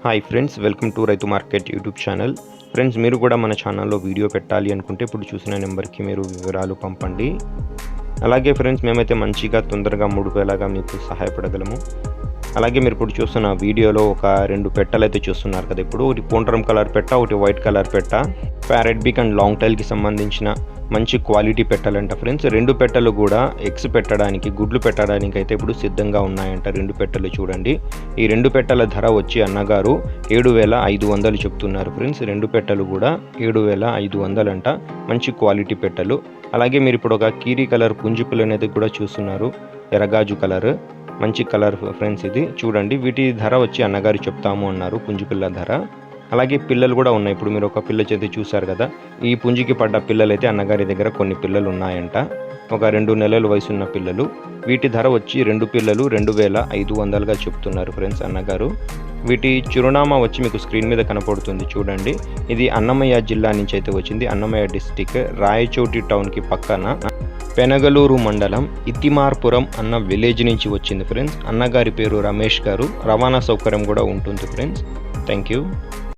Hi friends, welcome to రైతు market YouTube channel. Friends, మీరు కూడా మన ఛానల్లో వీడియో పెట్టాలి అనుకుంటే ఇప్పుడు చూసిన నెంబర్కి మీరు వివరాలు పంపండి. అలాగే ఫ్రెండ్స్, మేమైతే మంచిగా తొందరగా ముడిపోయేలాగా మీకు సహాయపడగలము. అలాగే మీరు ఇప్పుడు చూస్తున్న వీడియోలో ఒక 2 పెట్టలు అయితే చూస్తున్నారు కదా. ఇప్పుడు ఒకటి పూండ్రం కలర్ పెట్ట, ఒకటి వైట్ కలర్ పెట్ట, ప్యారెట్ బీక్ అండ్ లాంగ్ టైల్కి సంబంధించిన మంచి క్వాలిటీ పెట్టాలంట ఫ్రెండ్స్. 2 పెట్టలు కూడా ఎగ్స్ పెట్టడానికి, గుడ్లు పెట్టడానికి అయితే ఇప్పుడు సిద్ధంగా ఉన్నాయంట. 2 పెట్టలు చూడండి. ఈ 2 పెట్టల ధర వచ్చి అన్నగారు 7,500 చెప్తున్నారు ఫ్రెండ్స్. 2 పెట్టలు కూడా 7,500 అంట. మంచి క్వాలిటీ పెట్టలు. అలాగే మీరు ఇప్పుడు ఒక కీరీ కలర్ పుంజు పిల్ల అనేది కూడా చూస్తున్నారు, ఎర్రగాజు కలర్. మంచి కలర్ ఫ్రెండ్స్ ఇది చూడండి. వీటి ధర వచ్చి అన్నగారు చెప్తాము అన్నారు, పుంజు పిల్ల ధర. అలాగే పిల్లలు కూడా ఉన్నాయి. ఇప్పుడు మీరు ఒక పిల్ల చేతి చూశారు కదా. ఈ పుంజికి పడ్డ పిల్లలు అయితే అన్నగారి దగ్గర కొన్ని పిల్లలు ఉన్నాయంట, ఒక 2 నెలల వయసున్న పిల్లలు. వీటి ధర వచ్చి 2 పిల్లలు 2,500గా చెప్తున్నారు ఫ్రెండ్స్ అన్నగారు. వీటి చిరునామా వచ్చి మీకు స్క్రీన్ మీద కనపడుతుంది చూడండి. ఇది అన్నమయ్య జిల్లా నుంచి అయితే వచ్చింది. అన్నమయ్య డిస్టిక్ రాయచోటి టౌన్కి పక్కన పెనగలూరు మండలం ఇతిమార్పురం అన్న విలేజ్ నుంచి వచ్చింది ఫ్రెండ్స్. అన్నగారి పేరు రమేష్ గారు. రవాణా సౌకర్యం కూడా ఉంటుంది ఫ్రెండ్స్. Thank you.